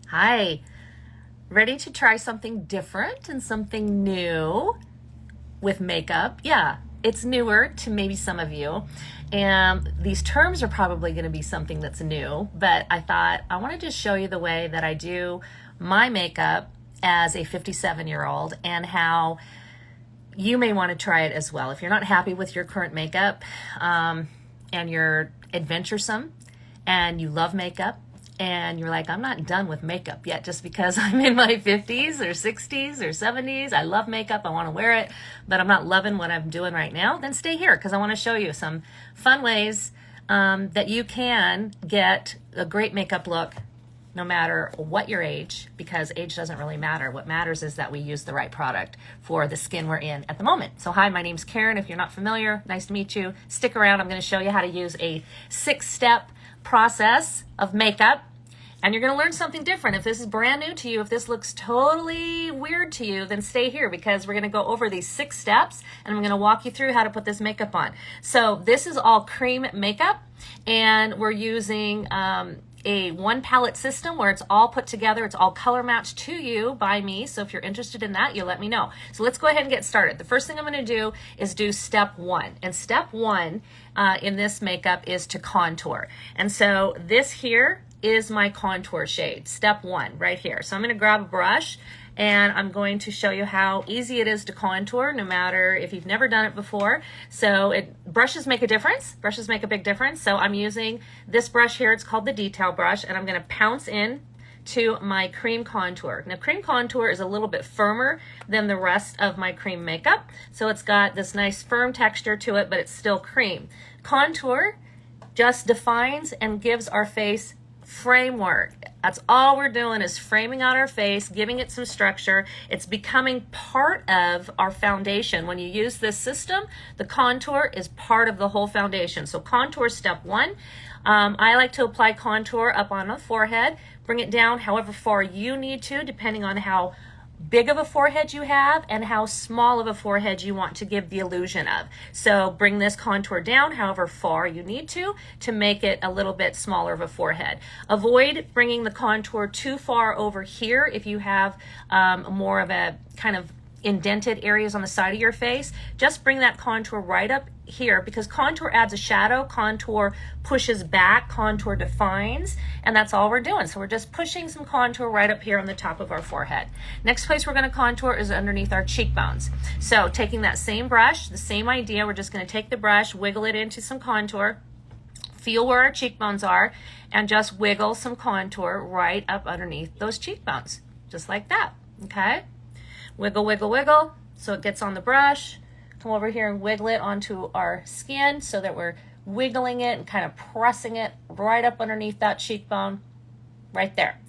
Hi, ready to try something different and something new with makeup? Yeah, it's newer to maybe some of you. And these terms are probably going to be something that's new, but I thought I want to just show you the way that I do my makeup as a 57-year-old and how you may want to try it as well. If you're not happy with your current makeup and you're adventuresome and you love makeup, and you're like, I'm not done with makeup yet just because I'm in my 50s or 60s or 70s. I love makeup. I want to wear it, but I'm not loving what I'm doing right now. Then stay here because I want to show you some fun ways that you can get a great makeup look no matter what your age, because age doesn't really matter. What matters is that we use the right product for the skin we're in at the moment. So hi, my name's Karen. If you're not familiar, nice to meet you. Stick around. I'm going to show you how to use a 6-step process of makeup, and you're going to learn something different. If this is brand new to you, if this looks totally weird to you, then stay here because we're going to go over these 6 steps and I'm going to walk you through how to put this makeup on. So this is all cream makeup, and we're using a 1 palette system where it's all put together. It's all color matched to you by me. So if you're interested in that, you let me know. So let's go ahead and get started. The first thing I'm going to do is do step 1. And step 1 in this makeup is to contour. And so this here is my contour shade, step 1 right here. So I'm going to grab a brush and I'm going to show you how easy it is to contour no matter if you've never done it before. So brushes make a difference. Brushes make a big difference. So I'm using this brush here. It's called the detail brush, and I'm going to pounce in to my cream contour. Now cream contour is a little bit firmer than the rest of my cream makeup. So it's got this nice firm texture to it, but it's still cream. Contour just defines and gives our face framework. That's all we're doing is framing out our face, giving it some structure. It's becoming part of our foundation. When you use this system, the contour is part of the whole foundation. So contour step 1. I like to apply contour up on the forehead, bring it down however far you need to, depending on how big of a forehead you have and how small of a forehead you want to give the illusion of. So bring this contour down however far you need to make it a little bit smaller of a forehead. Avoid bringing the contour too far over here if you have more of a kind of indented areas on the side of your face. Just bring that contour right up here because contour adds a shadow, contour pushes back, contour defines, and that's all we're doing. So we're just pushing some contour right up here on the top of our forehead. Next place we're going to contour is underneath our cheekbones. So taking that same brush, the same idea, we're just going to take the brush, wiggle it into some contour, feel where our cheekbones are, and just wiggle some contour right up underneath those cheekbones, just like that, okay? Wiggle, wiggle, wiggle, so it gets on the brush. Come over here and wiggle it onto our skin so that we're wiggling it and kind of pressing it right up underneath that cheekbone, right there.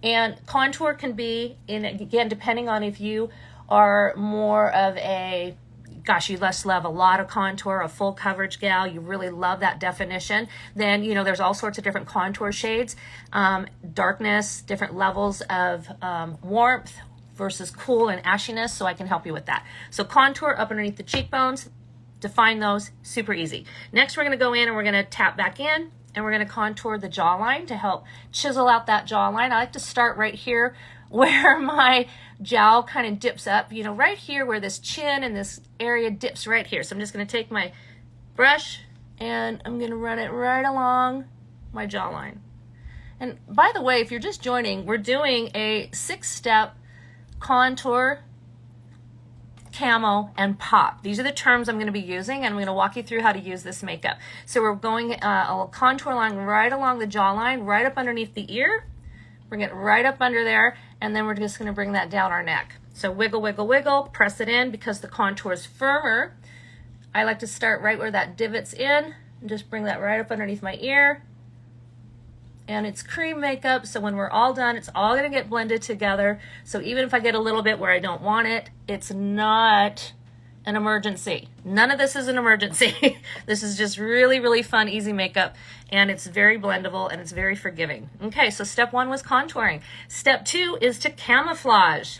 And contour can be, again, depending on if you are more of a, gosh, you just love a lot of contour, a full coverage gal, you really love that definition, then, you know, there's all sorts of different contour shades, darkness, different levels of warmth, versus cool and ashiness, so I can help you with that. So contour up underneath the cheekbones, define those, super easy. Next we're going to go in and we're going to tap back in and we're going to contour the jawline to help chisel out that jawline. I like to start right here where my jowl kind of dips up, you know, right here where this chin and this area dips right here. So I'm just going to take my brush and I'm going to run it right along my jawline. And by the way, if you're just joining, we're doing a 6-step contour, camo, and pop. These are the terms I'm going to be using, and I'm going to walk you through how to use this makeup. So we're going a contour line right along the jawline, right up underneath the ear, bring it right up under there, and then we're just going to bring that down our neck. So wiggle, wiggle, wiggle, press it in because the contour is firmer. I like to start right where that divot's in and just bring that right up underneath my ear. And it's cream makeup, so when we're all done, it's all gonna get blended together. So even if I get a little bit where I don't want it, it's not an emergency. None of this is an emergency. This is just really, really fun, easy makeup, and it's very blendable and it's very forgiving. Okay, so step 1 was contouring. Step 2 is to camouflage.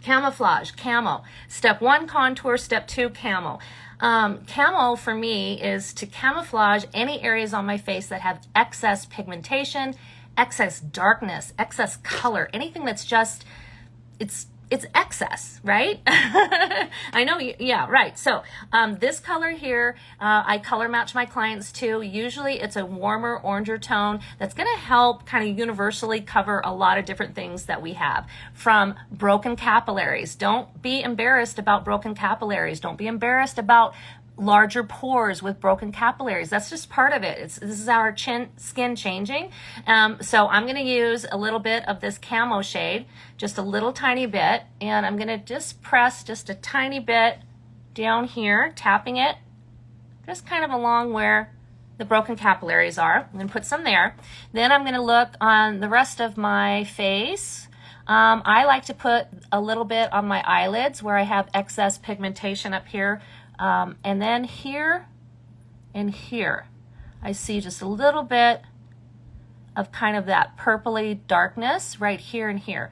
Camouflage, camo. Step 1, contour. Step 2, camo. Camo for me is to camouflage any areas on my face that have excess pigmentation, excess darkness, excess color, anything that's just, it's excess, right? I know, yeah, right. So this color here, I color match my clients to. Usually it's a warmer oranger tone that's gonna help kind of universally cover a lot of different things that we have. From broken capillaries. Don't be embarrassed about broken capillaries. Don't be embarrassed about larger pores with broken capillaries. That's just part of it. This is our skin changing. So I'm going to use a little bit of this camo shade, just a little tiny bit, and I'm going to just press just a tiny bit down here, tapping it just kind of along where the broken capillaries are. I'm going to put some there. Then I'm going to look on the rest of my face. I like to put a little bit on my eyelids where I have excess pigmentation up here. And then here and here, I see just a little bit of kind of that purpley darkness right here and here.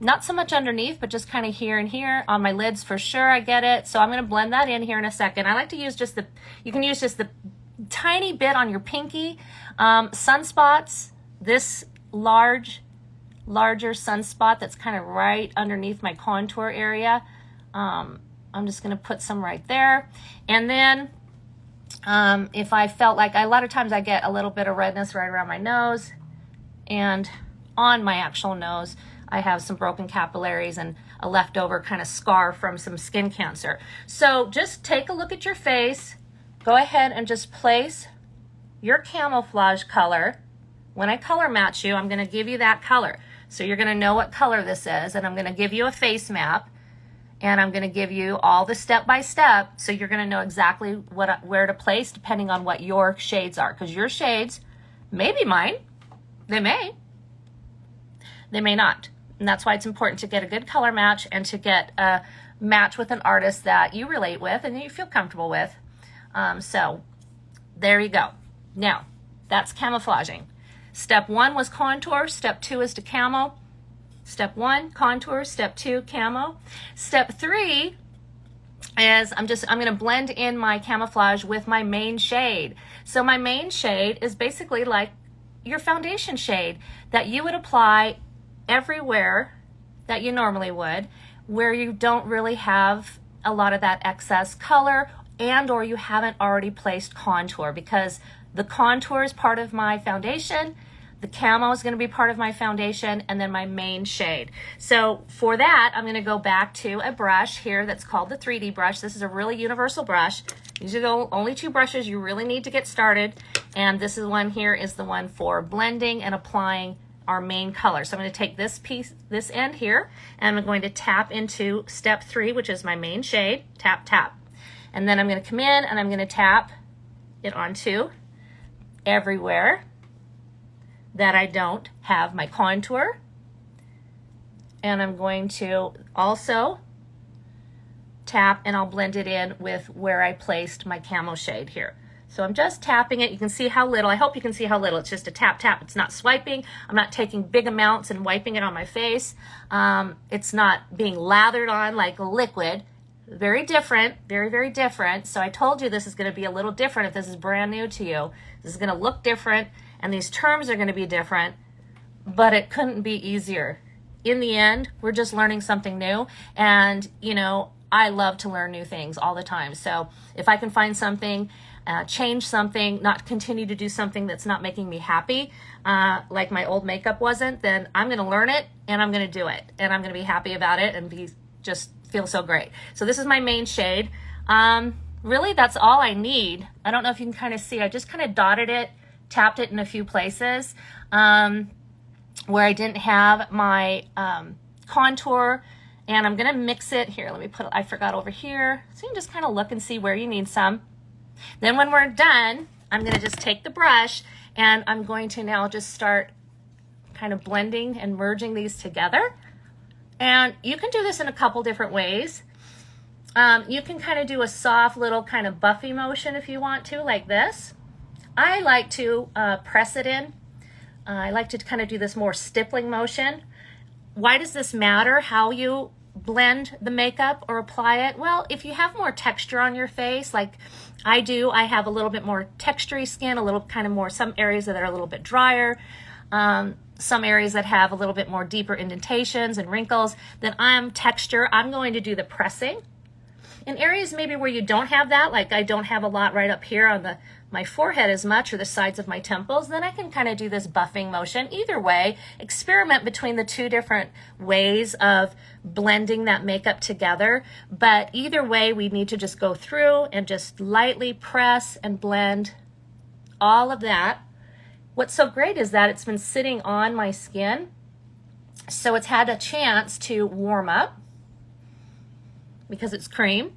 Not so much underneath, but just kind of here and here. On my lids for sure, I get it. So I'm going to blend that in here in a second. I like to use just you can use just the tiny bit on your pinky. Sunspots, this larger sunspot that's kind of right underneath my contour area. I'm just going to put some right there. And then if I felt like, a lot of times I get a little bit of redness right around my nose, and on my actual nose, I have some broken capillaries and a leftover kind of scar from some skin cancer. So just take a look at your face. Go ahead and just place your camouflage color. When I color match you, I'm going to give you that color. So you're going to know what color this is, and I'm going to give you a face map. And I'm going to give you all the step-by-step, so you're going to know exactly where to place depending on what your shades are. Because your shades may be mine. They may. They may not. And that's why it's important to get a good color match and to get a match with an artist that you relate with and that you feel comfortable with. So there you go. Now, that's camouflaging. Step 1 was contour. Step 2 is to camo. Step 1, contour. Step 2, camo. Step 3 is I'm going to blend in my camouflage with my main shade. So my main shade is basically like your foundation shade that you would apply everywhere that you normally would, where you don't really have a lot of that excess color and or you haven't already placed contour, because the contour is part of my foundation. The camo is going to be part of my foundation, and then my main shade. So for that, I'm going to go back to a brush here that's called the 3D brush. This is a really universal brush. These are the only 2 brushes you really need to get started. And this is one here is the one for blending and applying our main color. So I'm going to take this piece, this end here, and I'm going to tap into step 3, which is my main shade. Tap, tap. And then I'm going to come in and I'm going to tap it onto everywhere that I don't have my contour. And I'm going to also tap and I'll blend it in with where I placed my camo shade here. So I'm just tapping it. You can see how little, I hope you can see how little. It's just a tap, tap. It's not swiping. I'm not taking big amounts and wiping it on my face. It's not being lathered on like liquid. Very different, very, very different. So I told you this is going to be a little different if this is brand new to you. This is going to look different. And these terms are going to be different, but it couldn't be easier. In the end, we're just learning something new. And, you know, I love to learn new things all the time. So if I can find something, change something, not continue to do something that's not making me happy, like my old makeup wasn't, then I'm going to learn it and I'm going to do it. And I'm going to be happy about it and just feel so great. So this is my main shade. Really, that's all I need. I don't know if you can kind of see. I just kind of dotted it, tapped it in a few places where I didn't have my contour, and I'm gonna mix it here. Let me put, I forgot over here. So you can just kind of look and see where you need some. Then when we're done, I'm gonna just take the brush and I'm going to now just start kind of blending and merging these together. And you can do this in a couple different ways. You can kind of do a soft little kind of buffy motion if you want to, like this. I like to press it in. I like to kind of do this more stippling motion. Why does this matter, how you blend the makeup or apply it? Well, if you have more texture on your face, like I do, I have a little bit more textury skin, a little kind of more, some areas that are a little bit drier. some areas that have a little bit more deeper indentations and wrinkles, then I'm going to do the pressing. In areas maybe where you don't have that, like I don't have a lot right up here on my forehead as much, or the sides of my temples, then I can kind of do this buffing motion. Either way, experiment between the two different ways of blending that makeup together. But either way, we need to just go through and just lightly press and blend all of that. What's so great is that it's been sitting on my skin, so it's had a chance to warm up because it's cream.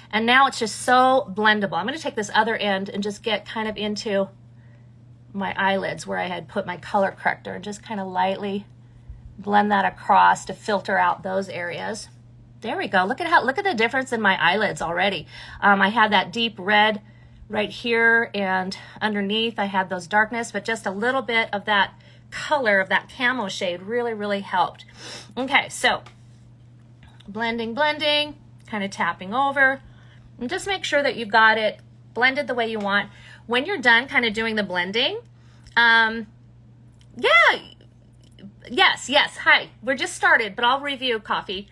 And now it's just so blendable. I'm going to take this other end and just get kind of into my eyelids where I had put my color corrector and just kind of lightly blend that across to filter out those areas. There we go. Look at the difference in my eyelids already. I had that deep red right here, and underneath I had those darkness, but just a little bit of that color of that camo shade really helped. Okay, so blending, kind of tapping over. And just make sure that you've got it blended the way you want. When you're done kind of doing the blending, yes, hi. We're just started, but I'll review Coffee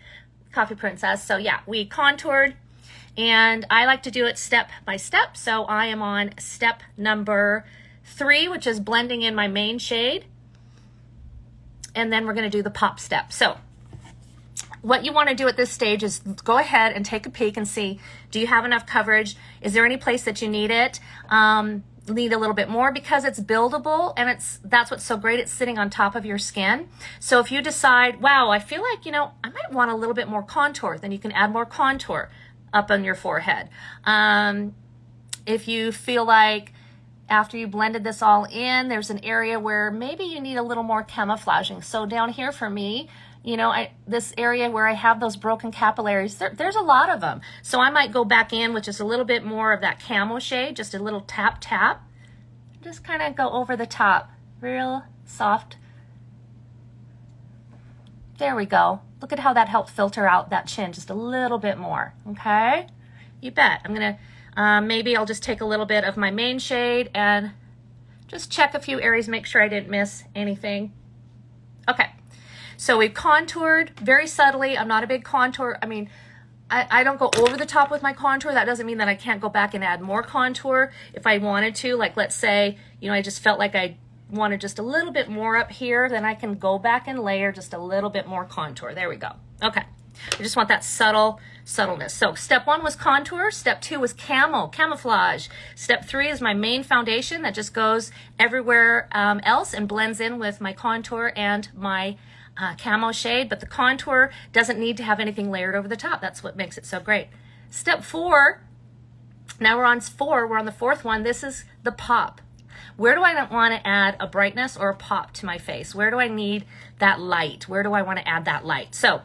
Princess. So yeah, we contoured, and I like to do it step by step. So I am on step number 3, which is blending in my main shade. And then we're gonna do the pop step. So what you want to do at this stage is go ahead and take a peek and see, do you have enough coverage? Is there any place that you need it? Need a little bit more, because it's buildable, and that's what's so great. It's sitting on top of your skin. So if you decide, wow, I feel like, I might want a little bit more contour, then you can add more contour up on your forehead. If you feel like after you blended this all in, there's an area where maybe you need a little more camouflaging. So down here for me, this area where I have those broken capillaries, there's a lot of them. So I might go back in with just a little bit more of that camo shade, just a little tap. Just kind of go over the top, real soft. There we go. Look at how that helped filter out that chin just a little bit more, okay? You bet. I'm gonna, maybe I'll just take a little bit of my main shade and just check a few areas, make sure I didn't miss anything. Okay. So we've contoured very subtly. I'm not a big contour. I don't go over the top with my contour. That doesn't mean that I can't go back and add more contour if I wanted to. Like, let's say, I just felt like I wanted just a little bit more up here, then I can go back and layer just a little bit more contour. There we go. Okay. I just want that subtleness. So step 1 was contour. Step 2 was camouflage. Step 3 is my main foundation that just goes everywhere else and blends in with my contour and my camo shade, but the contour doesn't need to have anything layered over the top. That's what makes it so great. Step 4, now we're on the 4th one. This is the pop. Where do I want to add a brightness or a pop to my face? Where do I need that light? Where do I want to add that light? So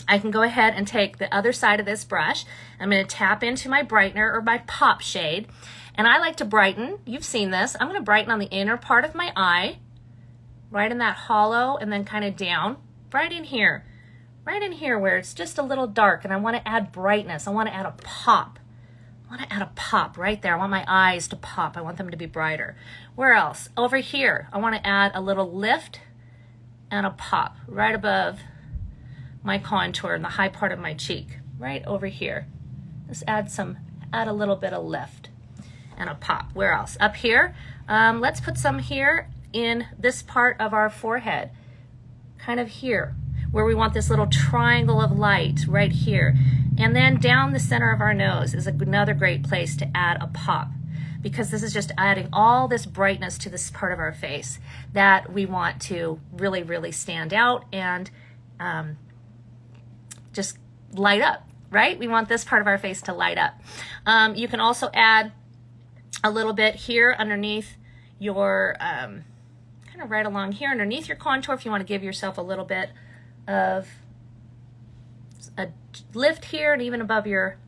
I can go ahead and take the other side of this brush. I'm going to tap into my brightener or my pop shade, and I like to brighten. You've seen this. I'm going to brighten on the inner part of my eye, right in that hollow, and then kind of down, right in here where it's just a little dark, and I want to add brightness. I want to add a pop. I want to add a pop right there. I want my eyes to pop. I want them to be brighter. Where else? Over here, I want to add a little lift and a pop right above my contour in the high part of my cheek, right over here. Just add a little bit of lift and a pop. Where else? Up here, let's put some here in this part of our forehead, kind of here, where we want this little triangle of light right here. And then down the center of our nose is another great place to add a pop, because this is just adding all this brightness to this part of our face that we want to really stand out and just light up, right? We want this part of our face to light up. You can also add a little bit here underneath your, kind of right along here underneath your contour, if you want to give yourself a little bit of a lift here, and even above your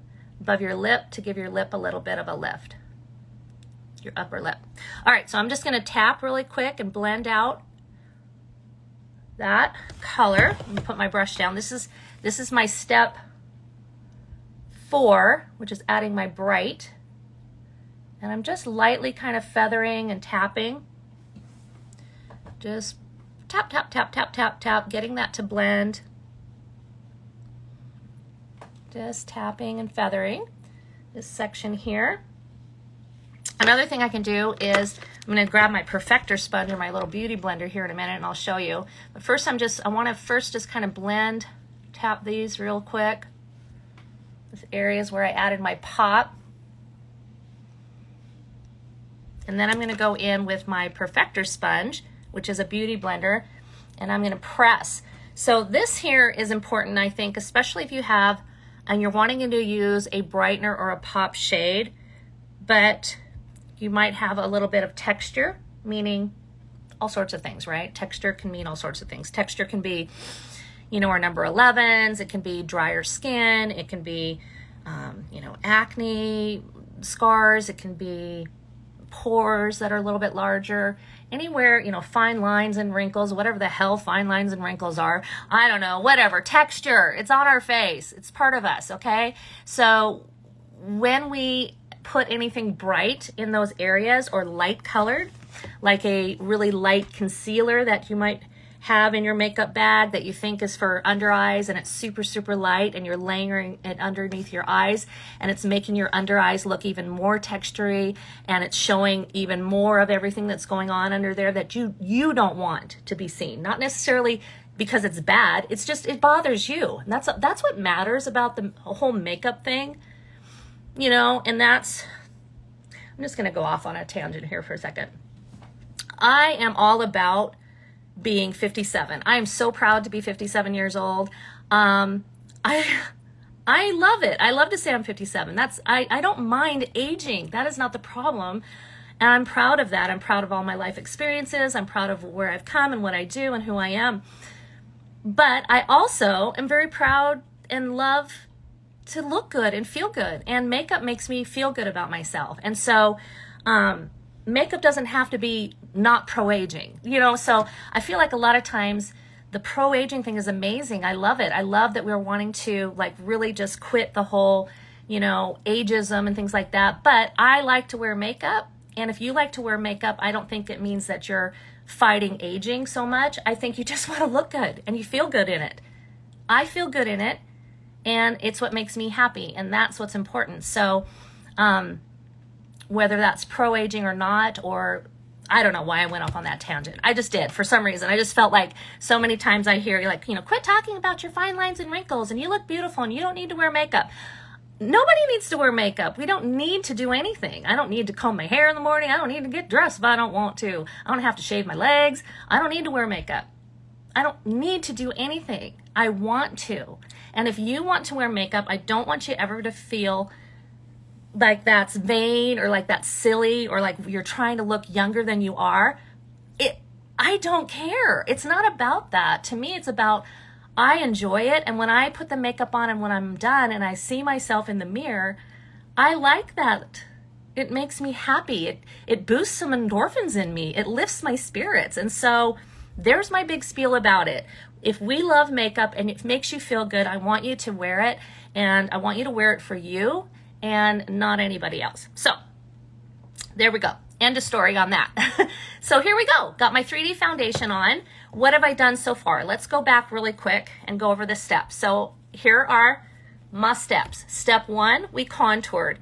lip, to give your lip a little bit of a lift, your upper lip. All right, so I'm just going to tap really quick and blend out that color. I'm going to put my brush down. This is my step 4, which is adding my bright, and I'm just lightly kind of feathering and tapping, just tap, tap, tap, tap, tap, tap, getting that to blend. Just tapping and feathering this section here. Another thing I can do is I'm going to grab my Perfector sponge or my little beauty blender here in a minute and I'll show you. But first I want to first just kind of blend, tap these real quick. This areas where I added my pop. And then I'm going to go in with my Perfector sponge, which is a beauty blender, and I'm going to press. So this here is important, I think, especially if you have, and you're wanting to use a brightener or a pop shade, but you might have a little bit of texture, meaning all sorts of things, right? Texture can mean all sorts of things. Texture can be, you know, our number 11s, it can be drier skin, it can be, you know, acne scars, it can be pores that are a little bit larger, anywhere, you know, fine lines and wrinkles, whatever the hell fine lines and wrinkles are, I don't know, whatever, texture, it's on our face, it's part of us, okay? So when we put anything bright in those areas or light colored, like a really light concealer that you might have in your makeup bag that you think is for under eyes and it's super, super light and you're layering it underneath your eyes and it's making your under eyes look even more textury and it's showing even more of everything that's going on under there that you don't want to be seen. Not necessarily because it's bad, it's just it bothers you. And that's what matters about the whole makeup thing, you know, and that's, I'm just gonna go off on a tangent here for a second. I am all about being 57. I am so proud to be 57 years old. I love it. I love to say I'm 57. I don't mind aging. That is not the problem. And I'm proud of that. I'm proud of all my life experiences. I'm proud of where I've come and what I do and who I am. But I also am very proud and love to look good and feel good. And makeup makes me feel good about myself. And so, makeup doesn't have to be not pro-aging, you know, so I feel like a lot of times the pro-aging thing is amazing. I love it. I love that we're wanting to like really just quit the whole, you know, ageism and things like that. But I like to wear makeup. And if you like to wear makeup, I don't think it means that you're fighting aging so much. I think you just want to look good and you feel good in it. I feel good in it and it's what makes me happy. And that's what's important. So, whether that's pro-aging or not, or I don't know why I went off on that tangent. I just did for some reason. I just felt like so many times I hear like, you know, quit talking about your fine lines and wrinkles and you look beautiful and you don't need to wear makeup. Nobody needs to wear makeup. We don't need to do anything. I don't need to comb my hair in the morning. I don't need to get dressed if I don't want to. I don't have to shave my legs. I don't need to wear makeup. I don't need to do anything. I want to. And if you want to wear makeup, I don't want you ever to feel like that's vain or like that's silly or like you're trying to look younger than you are. I don't care. It's not about that. To me, it's about I enjoy it. And when I put the makeup on and when I'm done and I see myself in the mirror, I like that. It makes me happy. It boosts some endorphins in me. It lifts my spirits. And so there's my big spiel about it. If we love makeup and it makes you feel good, I want you to wear it and I want you to wear it for you and not anybody else. So there we go. End of story on that. So here we go. Got my 3D foundation on. What have I done so far? Let's go back really quick and go over the steps. So here are my steps. Step 1, we contoured.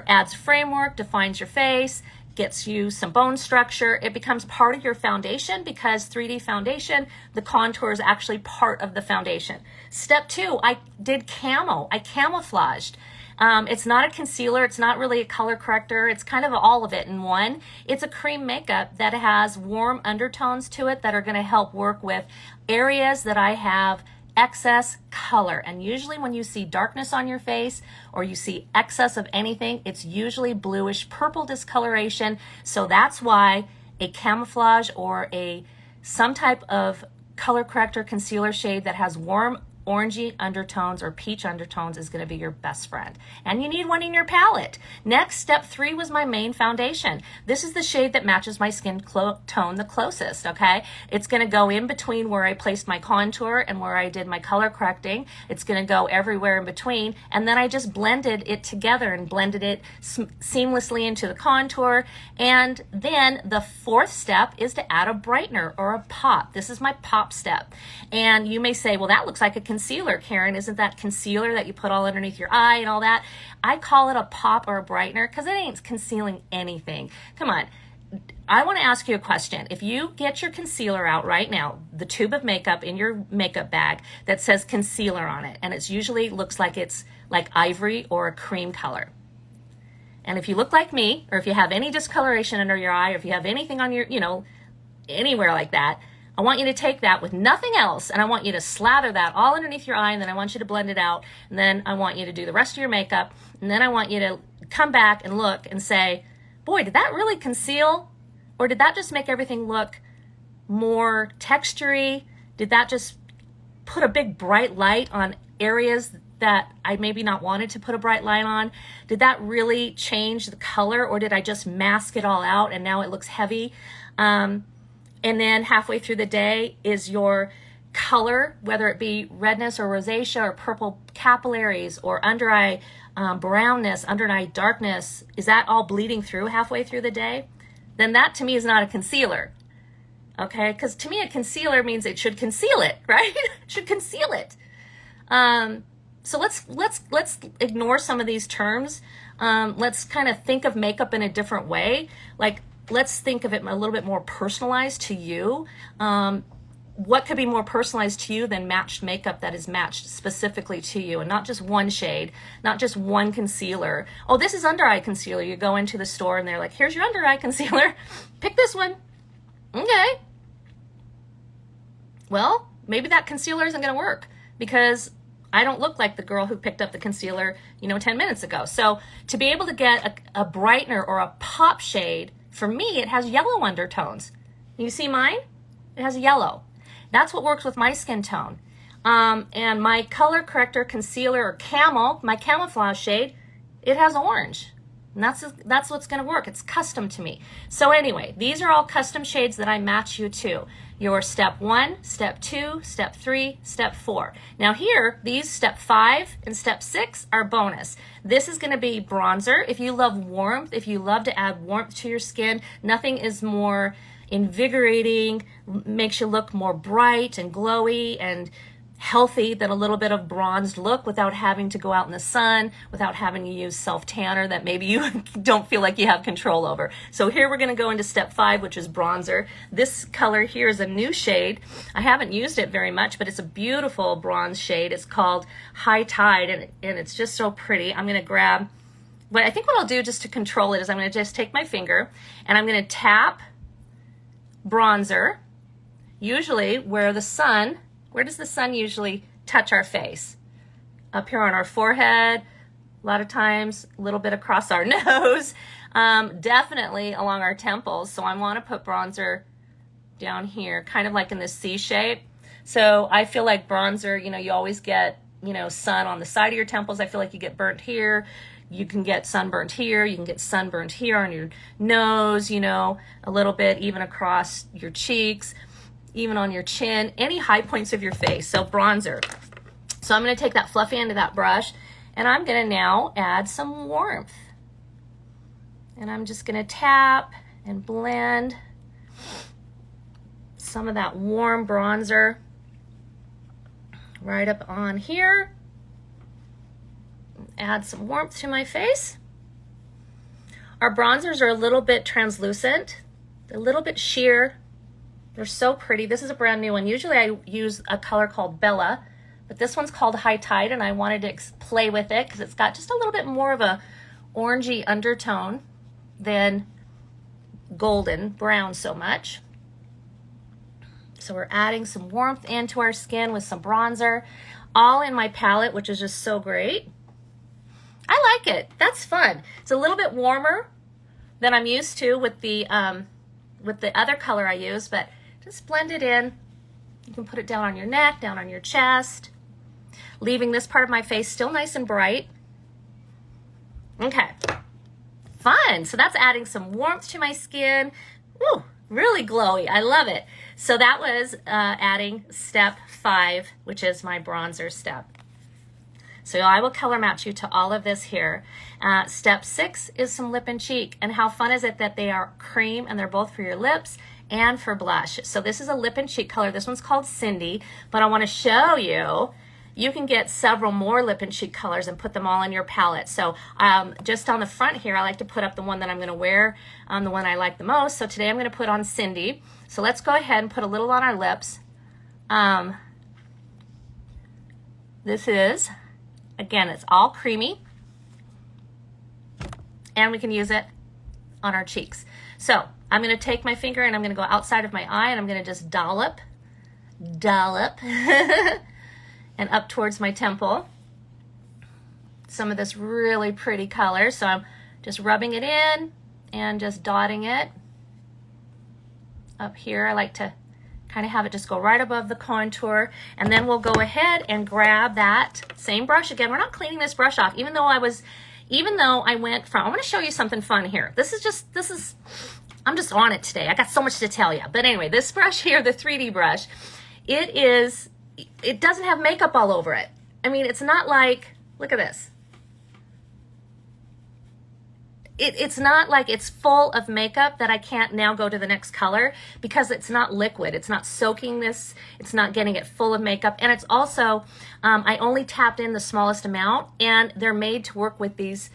Adds framework, defines your face, gets you some bone structure. It becomes part of your foundation because 3D foundation, the contour is actually part of the foundation. Step 2, I did camo. I camouflaged. It's not a concealer. It's not really a color corrector. It's kind of all of it in one. It's a cream makeup that has warm undertones to it that are going to help work with areas that I have excess color. And usually when you see darkness on your face or you see excess of anything, it's usually bluish purple discoloration. So that's why a camouflage or some type of color corrector concealer shade that has warm orangey undertones or peach undertones is going to be your best friend. And you need one in your palette. Next, step 3 was my main foundation. This is the shade that matches my skin tone the closest, okay? It's going to go in between where I placed my contour and where I did my color correcting. It's going to go everywhere in between. And then I just blended it together and blended it seamlessly into the contour. And then the 4th step is to add a brightener or a pop. This is my pop step. And you may say, well, that looks like a concealer, Karen. Isn't that concealer that you put all underneath your eye and all that? I call it a pop or a brightener because it ain't concealing anything. Come on. I want to ask you a question. If you get your concealer out right now, the tube of makeup in your makeup bag that says concealer on it, and it usually looks like it's like ivory or a cream color. And if you look like me, or if you have any discoloration under your eye, or if you have anything on your, anywhere like that, I want you to take that with nothing else, and I want you to slather that all underneath your eye, and then I want you to blend it out, and then I want you to do the rest of your makeup, and then I want you to come back and look and say, boy, did that really conceal? Or did that just make everything look more textury? Did that just put a big bright light on areas that I maybe not wanted to put a bright light on? Did that really change the color, or did I just mask it all out and now it looks heavy? And then halfway through the day, is your color, whether it be redness or rosacea or purple capillaries or under eye brownness, under eye darkness, is that all bleeding through halfway through the day? Then that to me is not a concealer. Okay, because to me a concealer means it should conceal it, right? It should conceal it. So let's ignore some of these terms. Let's kind of think of makeup in a different way. Like, let's think of it a little bit more personalized to you. What could be more personalized to you than matched makeup that is matched specifically to you, and not just one shade, not just one concealer. Oh, this is under eye concealer. You go into the store and they're like, here's your under eye concealer. Pick this one. Okay. Well, maybe that concealer isn't going to work because I don't look like the girl who picked up the concealer, 10 minutes ago. So to be able to get a brightener or a pop shade, for me, it has yellow undertones. You see mine? It has yellow. That's what works with my skin tone. And my color corrector concealer or my camouflage shade, it has orange. And that's what's going to work. It's custom to me. So anyway, these are all custom shades that I match you to. Your step 1, step 2, step 3, step 4. Now here, these step 5 and step 6 are bonus. This is going to be bronzer. If you love warmth, if you love to add warmth to your skin, nothing is more invigorating, makes you look more bright and glowy and healthy than a little bit of bronzed look without having to go out in the sun, without having to use self-tanner that maybe you don't feel like you have control over. So here we're going to go into step 5, which is bronzer. This color here is a new shade. I haven't used it very much, but it's a beautiful bronze shade. It's called High Tide, and it's just so pretty. I'm going to grab, but I think what I'll do just to control it is I'm going to just take my finger and I'm going to tap bronzer, usually where does the sun usually touch our face? Up here on our forehead, a lot of times a little bit across our nose, definitely along our temples. So I want to put bronzer down here, kind of like in this C shape. So I feel like bronzer, you always get, sun on the side of your temples. I feel like you get burnt here. You can get sunburnt here. You can get sunburnt here on your nose, a little bit even across your cheeks, even on your chin, any high points of your face. So bronzer. So I'm going to take that fluffy end of that brush and I'm going to now add some warmth. And I'm just going to tap and blend some of that warm bronzer right up on here. Add some warmth to my face. Our bronzers are a little bit translucent, a little bit sheer. They're so pretty. This is a brand new one. Usually I use a color called Bella, but this one's called High Tide, and I wanted to play with it because it's got just a little bit more of a orangey undertone than golden brown so much. So we're adding some warmth into our skin with some bronzer, all in my palette, which is just so great. I like it. That's fun. It's a little bit warmer than I'm used to with the other color I use, but just blend it in. You can put it down on your neck, down on your chest. leaving this part of my face still nice and bright. Okay, fun. So that's adding some warmth to my skin. Woo, really glowy. I love it. So that was adding step 5, which is my bronzer step. So I will color match you to all of this here. Step 6 is some lip and cheek. And how fun is it that they are cream and they're both for your lips and for blush. So this is a lip and cheek color. This one's called Cindy, but I want to show you, you can get several more lip and cheek colors and put them all in your palette. So just on the front here, I like to put up the one that I'm going to wear, the one I like the most. So today I'm going to put on Cindy. So let's go ahead and put a little on our lips. This is, again, it's all creamy. And we can use it on our cheeks. So I'm going to take my finger and I'm going to go outside of my eye and I'm going to just dollop, and up towards my temple. Some of this really pretty color. So I'm just rubbing it in and just dotting it. Up here, I like to kind of have it just go right above the contour. And then we'll go ahead and grab that same brush again. We're not cleaning this brush off, even though I went from, I want to show you something fun here. I'm just on it today. I got so much to tell you. But anyway, this brush here, the 3D brush, it doesn't have makeup all over it. I mean, it's not like, look at this. It's not like it's full of makeup that I can't now go to the next color, because it's not liquid. It's not soaking this. It's not getting it full of makeup. And it's also, I only tapped in the smallest amount, and they're made to work with this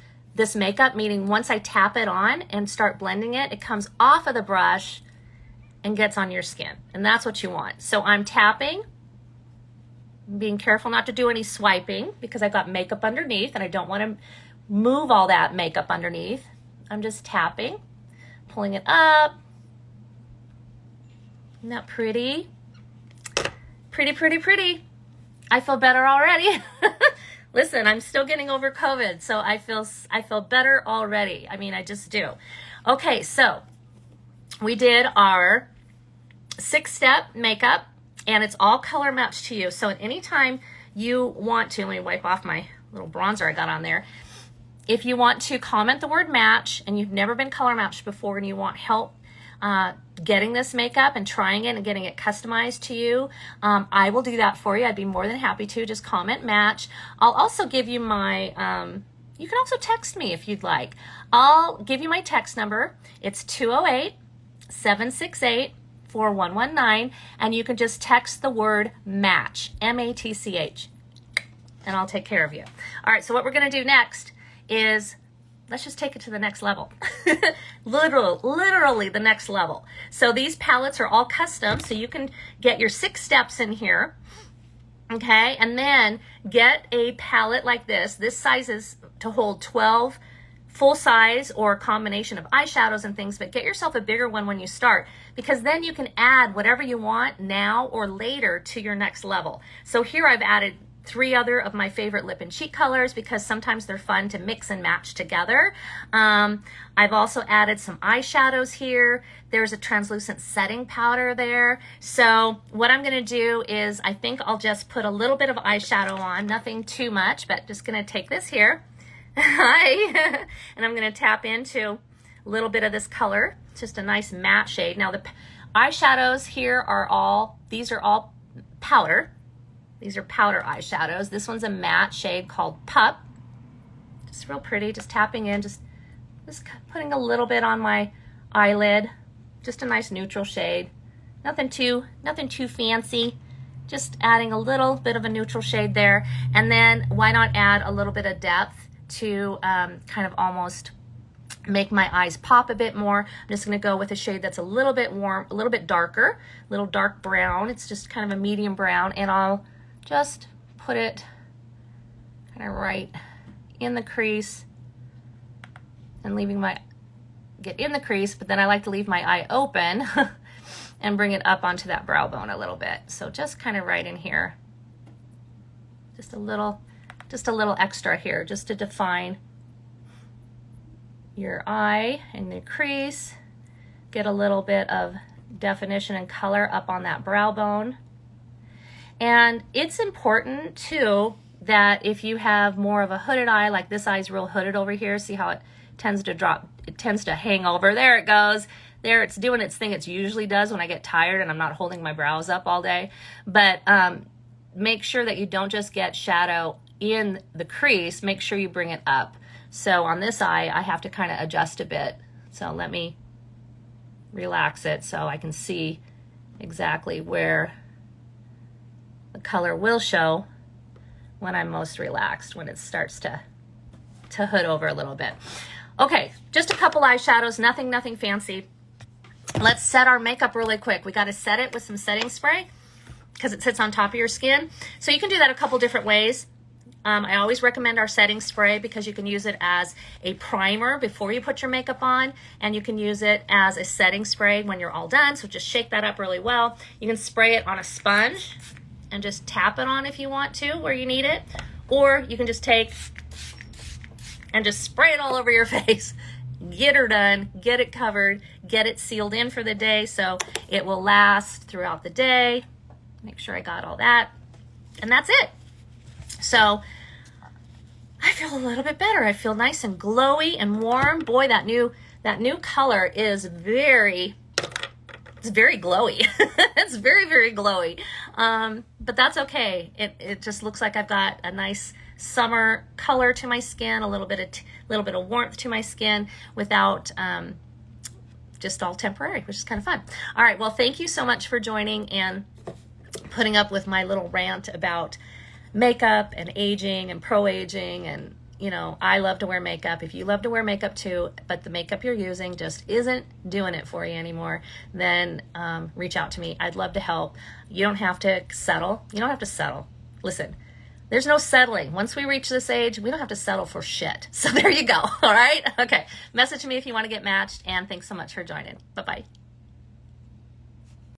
makeup, meaning once I tap it on and start blending it, it comes off of the brush and gets on your skin. And that's what you want. So I'm tapping, being careful not to do any swiping because I've got makeup underneath and I don't want to move all that makeup underneath. I'm just tapping, pulling it up. Isn't that pretty? Pretty, pretty, pretty. I feel better already. Listen, I'm still getting over COVID, so I feel better already. I mean, I just do. Okay, so we did our 6-step makeup, and it's all color matched to you. So at any time you want to, let me wipe off my little bronzer I got on there. If you want to comment the word match and you've never been color matched before and you want help getting this makeup and trying it and getting it customized to you, I will do that for you. I'd be more than happy to. Just comment match. I'll also give you my, you can also text me if you'd like. I'll give you my text number. It's 208-768-4119, and you can just text the word match, M-A-T-C-H, and I'll take care of you. All right, so what we're going to do next is, let's just take it to the next level. Literally the next level. So these palettes are all custom, so you can get your 6 steps in here, okay? And then get a palette like this. This size is to hold 12 full size or a combination of eyeshadows and things, but get yourself a bigger one when you start, because then you can add whatever you want now or later to your next level. So here I've added 3 other of my favorite lip and cheek colors because sometimes they're fun to mix and match together. I've also added some eyeshadows here. There's a translucent setting powder there. So what I'm gonna do is, I think I'll just put a little bit of eyeshadow on, nothing too much, but just gonna take this here, hi, and I'm gonna tap into a little bit of this color. It's just a nice matte shade. Now the eyeshadows here are all, these are all powder. These are powder eyeshadows. This one's a matte shade called Pup. Just real pretty, just tapping in, just putting a little bit on my eyelid. Just a nice neutral shade. Nothing too fancy. Just adding a little bit of a neutral shade there. And then why not add a little bit of depth to kind of almost make my eyes pop a bit more. I'm just gonna go with a shade that's a little bit warm, a little bit darker, a little dark brown. It's just kind of a medium brown, and I'll just put it kind of right in the crease and get in the crease, but then I like to leave my eye open and bring it up onto that brow bone a little bit. So just kind of right in here. Just a little extra here, just to define your eye and the crease. Get a little bit of definition and color up on that brow bone. And it's important too that if you have more of a hooded eye, like this eye's real hooded over here, see how it tends to drop, it tends to hang over. There it goes. There, it's doing its thing. It usually does when I get tired and I'm not holding my brows up all day. But make sure that you don't just get shadow in the crease. Make sure you bring it up. So on this eye, I have to kind of adjust a bit. So let me relax it so I can see exactly where the color will show when I'm most relaxed, when it starts to hood over a little bit. Okay, just a couple eyeshadows, nothing fancy. Let's set our makeup really quick. We got to set it with some setting spray because it sits on top of your skin. So you can do that a couple different ways. I always recommend our setting spray because you can use it as a primer before you put your makeup on, and you can use it as a setting spray when you're all done. So just shake that up really well. You can spray it on a sponge and just tap it on if you want to where you need it, or you can just take and just spray it all over your face. Get her done, get it covered, get it sealed in for the day so it will last throughout the day. Make sure I got all that, and that's it. So I feel a little bit better. I feel nice and glowy and warm. Boy, that new color is it's very glowy. It's very glowy. But that's okay. It just looks like I've got a nice summer color to my skin, a little bit of warmth to my skin without just all temporary, which is kind of fun. All right, well, thank you so much for joining and putting up with my little rant about makeup and aging and pro-aging. And you know, I love to wear makeup. If you love to wear makeup too, but the makeup you're using just isn't doing it for you anymore, then reach out to me. I'd love to help. You don't have to settle. You don't have to settle. Listen, there's no settling. Once we reach this age, we don't have to settle for shit. So there you go. All right? Okay. Message me if you want to get matched, and thanks so much for joining. Bye-bye.